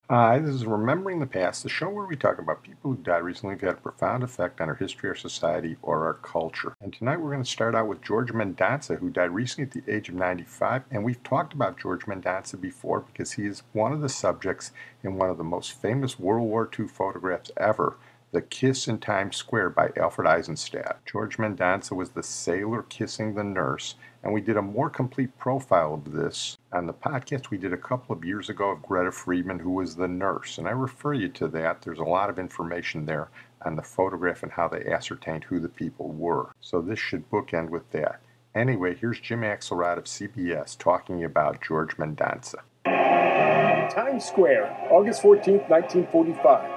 Hi, this is Remembering the Past, the show where we talk about people who died recently who've had a profound effect on our history, our society, or our culture. And tonight we're going to start out with George Mendonsa, who died recently at the age of 95. And we've talked about George Mendonsa before because he is one of the subjects in one of the most famous World War II photographs ever, The Kiss in Times Square by Alfred Eisenstaedt. George Mendonsa was the sailor kissing the nurse, and we did a more complete profile of this on the podcast we did a couple of years ago of Greta Friedman, who was the nurse. And I refer you to that. There's a lot of information there on the photograph and how they ascertained who the people were. So this should bookend with that. Anyway, here's Jim Axelrod of CBS talking about George Mendonsa. Times Square, August 14th, 1945.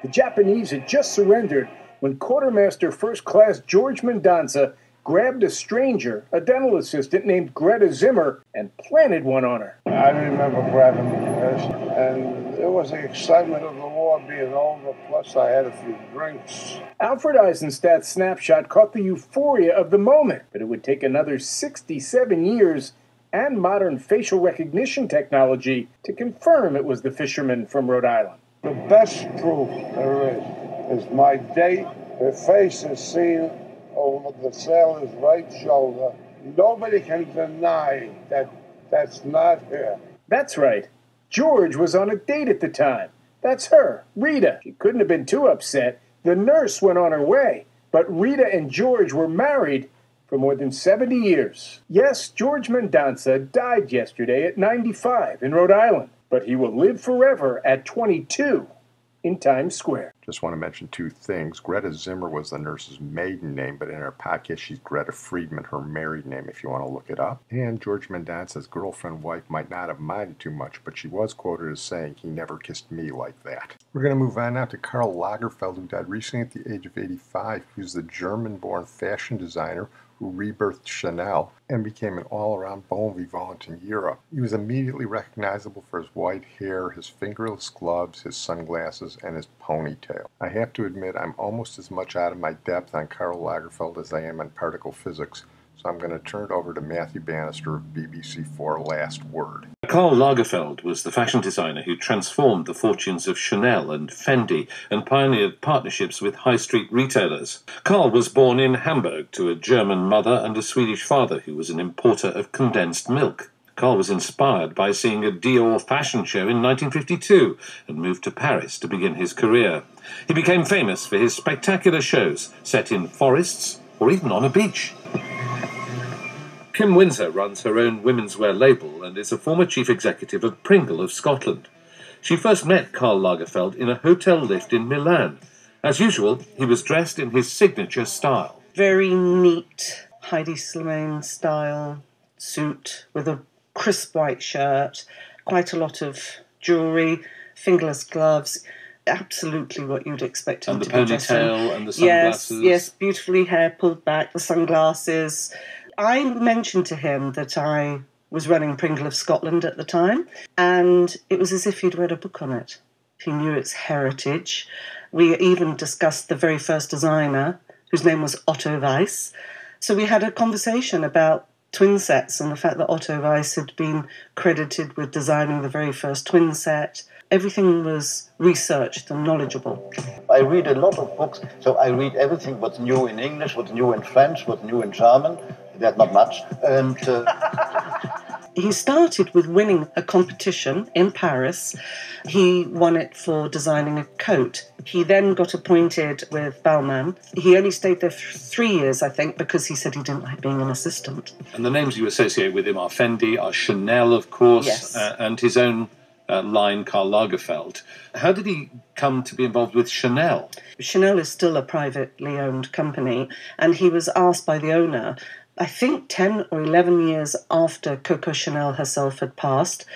The Japanese had just surrendered when Quartermaster First Class George Mendonsa grabbed a stranger, a dental assistant named Greta Zimmer, and planted one on her. I remember grabbing the nurse, and it was the excitement of the war being over, plus I had a few drinks. Alfred Eisenstadt's snapshot caught the euphoria of the moment, but it would take another 67 years and modern facial recognition technology to confirm it was the fisherman from Rhode Island. The best proof there is my date. Her face is seen over the sailor's right shoulder. Nobody can deny that that's not her. That's right. George was on a date at the time. That's her, Rita. She couldn't have been too upset. The nurse went on her way, but Rita and George were married for more than 70 years. Yes, George Mendonsa died yesterday at 95 in Rhode Island, but he will live forever at 22 in Times Square. Just want to mention two things. Greta Zimmer was the nurse's maiden name, but in our podcast, she's Greta Friedman, her married name, if you want to look it up. And George Mendonsa's girlfriend-wife might not have minded too much, but she was quoted as saying, "He never kissed me like that." We're going to move on now to Karl Lagerfeld, who died recently at the age of 85. He was the German-born fashion designer who rebirthed Chanel and became an all-around bon vivant in Europe. He was immediately recognizable for his white hair, his fingerless gloves, his sunglasses, and his ponytail. I have to admit I'm almost as much out of my depth on Karl Lagerfeld as I am on particle physics, so I'm going to turn it over to Matthew Bannister of BBC4 Last Word. Karl Lagerfeld was the fashion designer who transformed the fortunes of Chanel and Fendi and pioneered partnerships with high street retailers. Karl was born in Hamburg to a German mother and a Swedish father who was an importer of condensed milk. Karl was inspired by seeing a Dior fashion show in 1952 and moved to Paris to begin his career. He became famous for his spectacular shows set in forests or even on a beach. Kim Windsor runs her own women's wear label and is a former chief executive of Pringle of Scotland. She first met Karl Lagerfeld in a hotel lift in Milan. As usual, he was dressed in his signature style. Very neat Heidi Slimane style suit with a crisp white shirt, quite a lot of jewellery, fingerless gloves. Absolutely what you'd expect him to be dressed in. And the ponytail and the sunglasses. Yes, beautifully hair pulled back, the sunglasses. I mentioned to him that I was running Pringle of Scotland at the time, and it was as if he'd read a book on it. He knew its heritage. We even discussed the very first designer, whose name was Otto Weiss. So we had a conversation about twin sets and the fact that Otto Weiss had been credited with designing the very first twin set. Everything was researched and knowledgeable. I read a lot of books, so I read everything what's new in English, what's new in French, what's new in German. There's not much. And he started with winning a competition in Paris. He won it for designing a coat. He then got appointed with Balmain. He only stayed there for 3 years, I think, because he said he didn't like being an assistant. And the names you associate with him are Fendi, are Chanel, of course, yes. And his own line, Karl Lagerfeld. How did he come to be involved with Chanel? Chanel is still a privately owned company, and he was asked by the owner, I think 10 or 11 years after Coco Chanel herself had passed,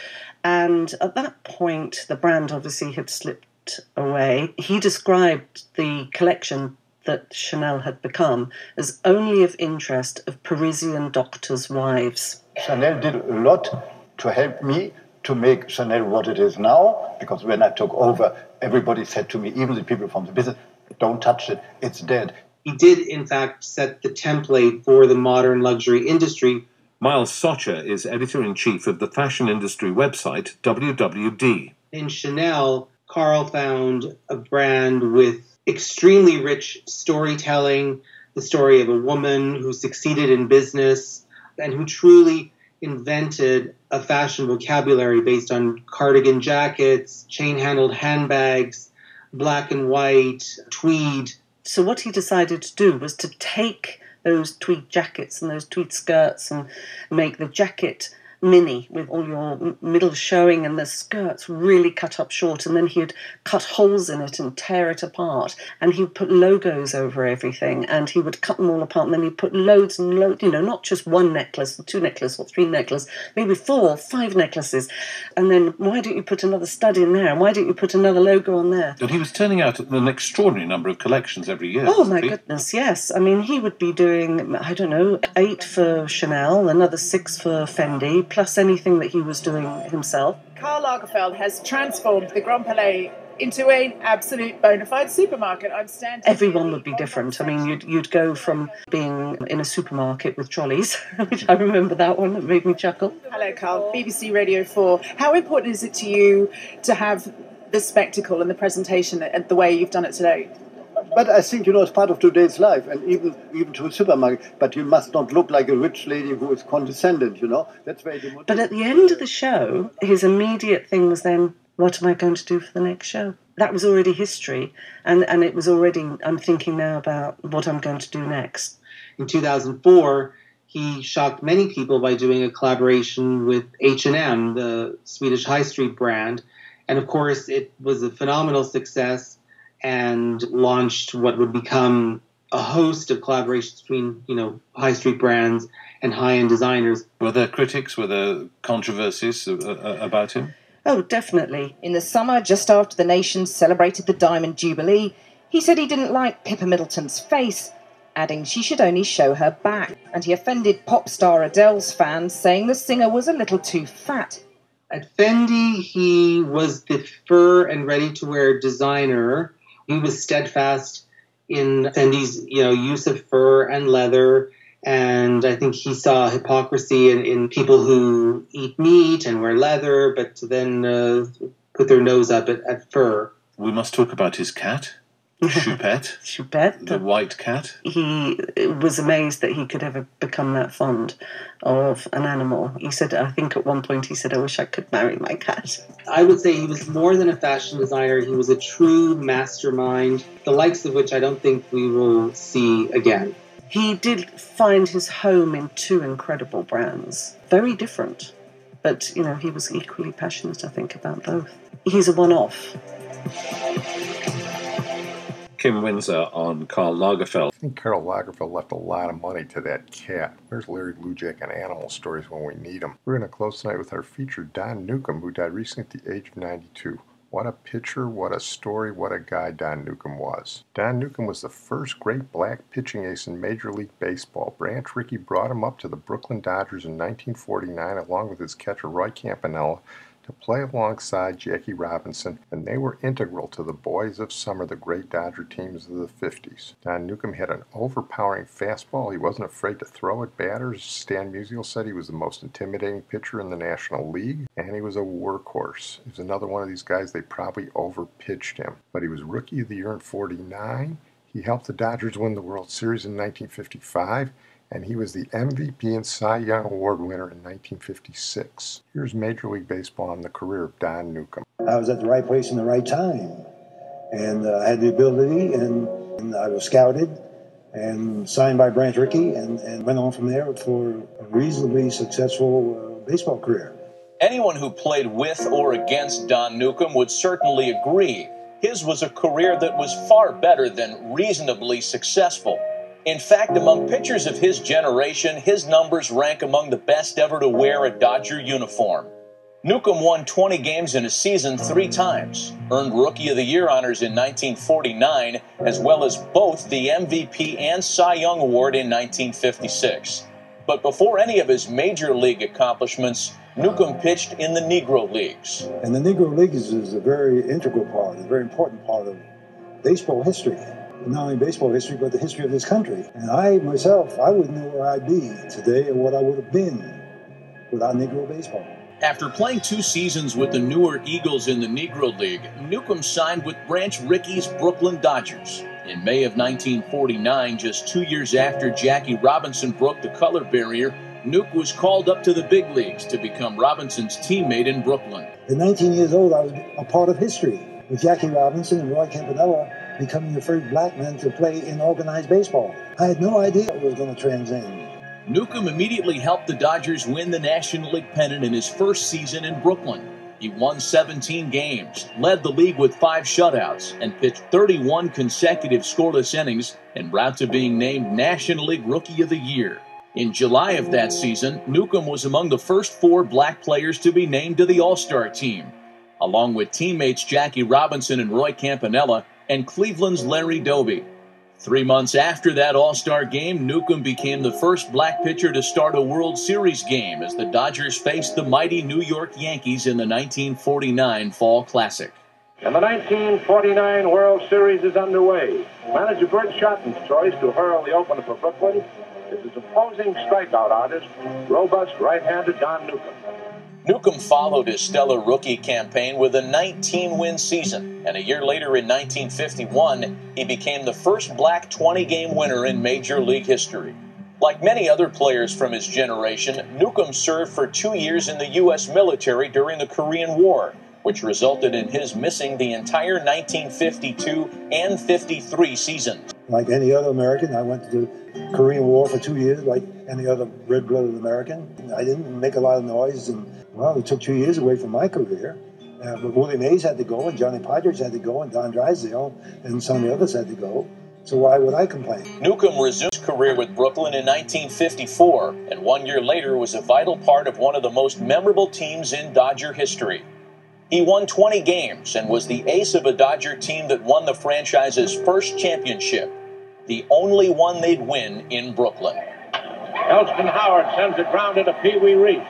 and at that point the brand obviously had slipped away. He described the collection that Chanel had become as only of interest of Parisian doctors' wives. Chanel did a lot to help me to make Chanel what it is now, because when I took over, everybody said to me, even the people from the business, don't touch it, it's dead. He did, in fact, set the template for the modern luxury industry. Miles Socher is editor-in-chief of the fashion industry website WWD. In Chanel, Karl found a brand with extremely rich storytelling, the story of a woman who succeeded in business and who truly invented a fashion vocabulary based on cardigan jackets, chain-handled handbags, black and white, tweed. So what he decided to do was to take those tweed jackets and those tweed skirts and make the jacket mini with all your middle showing and the skirts really cut up short, and then he'd cut holes in it and tear it apart, and he'd put logos over everything, and he would cut them all apart, and then he'd put loads and loads, not just one necklace or two necklaces or three necklaces, maybe 4 or 5 necklaces, and then why don't you put another stud in there, and why don't you put another logo on there? And he was turning out an extraordinary number of collections every year. Oh my goodness, yes. I mean, he would be doing, 8 for Chanel, another 6 for Fendi, plus anything that he was doing himself. Karl Lagerfeld has transformed the Grand Palais into an absolute bona fide supermarket. I'm standing. Everyone would be different. I mean, you'd go from being in a supermarket with trolleys, which I remember that one, that made me chuckle. Hello, Karl. BBC Radio 4. How important is it to you to have the spectacle and the presentation and the way you've done it today? But I think, it's part of today's life, and even to a supermarket. But you must not look like a rich lady who is condescending, That's very demotivating. But at the end of the show, his immediate thing was then, what am I going to do for the next show? That was already history, and it was already, I'm thinking now about what I'm going to do next. In 2004, he shocked many people by doing a collaboration with H&M, the Swedish high street brand. And of course, it was a phenomenal success and launched what would become a host of collaborations between, high street brands and high-end designers. Were there critics? Were there controversies about him? Oh, definitely. In the summer, just after the nation celebrated the Diamond Jubilee, he said he didn't like Pippa Middleton's face, adding she should only show her back. And he offended pop star Adele's fans, saying the singer was a little too fat. At Fendi, he was the fur and ready-to-wear designer. He was steadfast in Fendi's, use of fur and leather, and I think he saw hypocrisy in people who eat meat and wear leather, but then put their nose up at fur. We must talk about his cat, Choupette. Choupette. The white cat. He was amazed that he could ever become that fond of an animal. He said, I think at one point he said, I wish I could marry my cat. I would say he was more than a fashion designer. He was a true mastermind, the likes of which I don't think we will see again. He did find his home in 2 incredible brands. Very different. But, he was equally passionate, I think, about both. He's a one-off. Kim Windsor on Karl Lagerfeld. I think Karl Lagerfeld left a lot of money to that cat. Where's Larry Lujack and Animal Stories when we need them? We're going to close tonight with our feature, Don Newcombe, who died recently at the age of 92. What a pitcher, what a story, what a guy Don Newcombe was. Don Newcombe was the first great black pitching ace in Major League Baseball. Branch Rickey brought him up to the Brooklyn Dodgers in 1949 along with his catcher Roy Campanella to play alongside Jackie Robinson, and they were integral to the Boys of Summer, the great Dodger teams of the 50s. Don Newcombe had an overpowering fastball. He wasn't afraid to throw at batters. Stan Musial said he was the most intimidating pitcher in the National League, and he was a workhorse. He was another one of these guys, they probably overpitched him. But he was Rookie of the Year in '49. He helped the Dodgers win the World Series in 1955. And he was the MVP and Cy Young Award winner in 1956. Here's Major League Baseball and the career of Don Newcombe. I was at the right place in the right time, and I had the ability, and I was scouted and signed by Branch Rickey, and went on from there for a reasonably successful baseball career. Anyone who played with or against Don Newcombe would certainly agree. His was a career that was far better than reasonably successful. In fact, among pitchers of his generation, his numbers rank among the best ever to wear a Dodger uniform. Newcombe won 20 games in a season 3 times, earned Rookie of the Year honors in 1949, as well as both the MVP and Cy Young Award in 1956. But before any of his major league accomplishments, Newcombe pitched in the Negro Leagues. And the Negro Leagues is a very integral part, a very important part of baseball history. Not only baseball history, but the history of this country. And I, myself, I wouldn't know where I'd be today or what I would have been without Negro baseball. After playing 2 seasons with the Newark Eagles in the Negro League, Newcombe signed with Branch Rickey's Brooklyn Dodgers. In May of 1949, just 2 years after Jackie Robinson broke the color barrier, Newk was called up to the big leagues to become Robinson's teammate in Brooklyn. At 19 years old, I was a part of history, with Jackie Robinson and Roy Campanella becoming the first black men to play in organized baseball. I had no idea it was going to transcend. Newcombe immediately helped the Dodgers win the National League pennant in his first season in Brooklyn. He won 17 games, led the league with 5 shutouts, and pitched 31 consecutive scoreless innings en route to being named National League Rookie of the Year. In July of that season, Newcombe was among the first 4 black players to be named to the All-Star team, along with teammates Jackie Robinson and Roy Campanella and Cleveland's Larry Doby. 3 months after that All-Star game, Newcombe became the first black pitcher to start a World Series game as the Dodgers faced the mighty New York Yankees in the 1949 Fall Classic. And the 1949 World Series is underway. Manager Bert Shotton's choice to hurl the opener for Brooklyn is his opposing strikeout artist, robust right-hander Don Newcombe. Newcombe followed his stellar rookie campaign with a 19-win season, and a year later in 1951, he became the first black 20-game winner in Major League history. Like many other players from his generation, Newcombe served for 2 years in the U.S. military during the Korean War, which resulted in his missing the entire 1952 and 53 seasons. Like any other American, I went to the Korean War for 2 years, like any other red-blooded American. I didn't make a lot of noise, and, well, it took 2 years away from my career. But Willie Mays had to go, and Johnny Podgers had to go, and Don Drysdale, and some of the others had to go. So why would I complain? Newcombe resumed his career with Brooklyn in 1954, and 1 year later was a vital part of one of the most memorable teams in Dodger history. He won 20 games and was the ace of a Dodger team that won the franchise's first championship, the only one they'd win in Brooklyn. Elston Howard sends it grounded to Pee Wee Reese,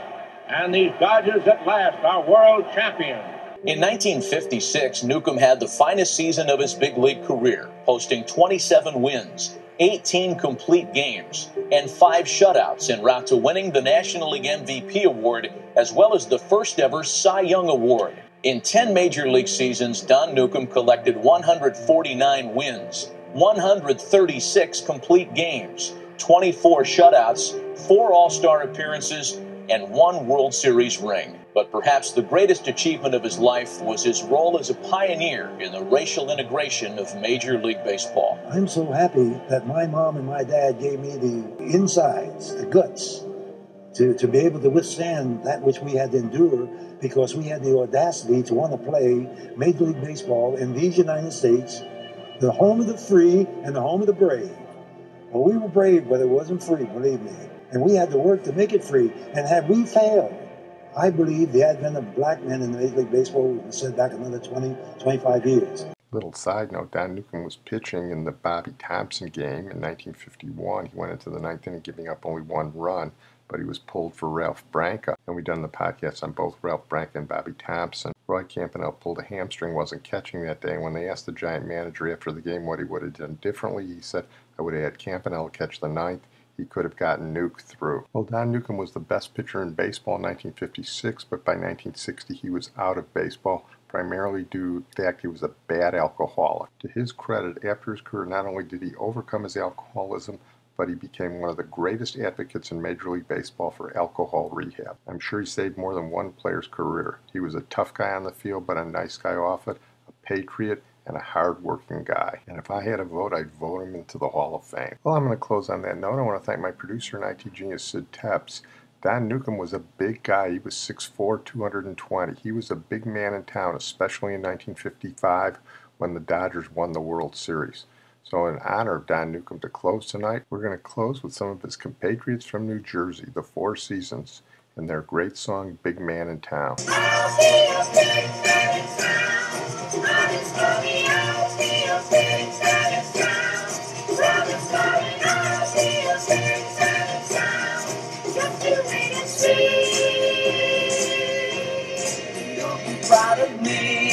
and these Dodgers at last are world champions. In 1956, Newcombe had the finest season of his big league career, posting 27 wins, 18 complete games, and 5 shutouts en route to winning the National League MVP award, as well as the first ever Cy Young award. In 10 Major League seasons, Don Newcombe collected 149 wins, 136 complete games, 24 shutouts, 4 All-Star appearances, and 1 World Series ring. But perhaps the greatest achievement of his life was his role as a pioneer in the racial integration of Major League Baseball. I'm so happy that my mom and my dad gave me the insides, the guts, to be able to withstand that which we had to endure, because we had the audacity to want to play Major League Baseball in these United States, the home of the free and the home of the brave. Well, we were brave, but it wasn't free, believe me. And we had to work to make it free. And had we failed, I believe the advent of black men in the Major League Baseball would be set back another 20, 25 years. Little side note, Don Newcombe was pitching in the Bobby Thompson game in 1951. He went into the 9th inning giving up only 1 run, but he was pulled for Ralph Branca. And we've done the podcast on both Ralph Branca and Bobby Thompson. Roy Campanella pulled a hamstring, wasn't catching that day. And when they asked the Giant manager after the game what he would have done differently, he said, I would have had Campanella catch the 9th. He could have gotten Newk through. Well, Don Newcombe was the best pitcher in baseball in 1956, but by 1960 he was out of baseball, primarily due to the fact he was a bad alcoholic. To his credit, after his career, not only did he overcome his alcoholism, but he became one of the greatest advocates in Major League Baseball for alcohol rehab. I'm sure he saved more than one player's career. He was a tough guy on the field, but a nice guy off it, a patriot, and a hard-working guy. And if I had a vote, I'd vote him into the Hall of Fame. Well, I'm going to close on that note. I want to thank my producer and IT genius, Sid Tepps. Don Newcombe was a big guy. He was 6'4", 220. He was a big man in town, especially in 1955 when the Dodgers won the World Series. So in honor of Don Newcombe, to close tonight, we're going to close with some of his compatriots from New Jersey, the Four Seasons, and their great song, Big Man in Town. Proud of me.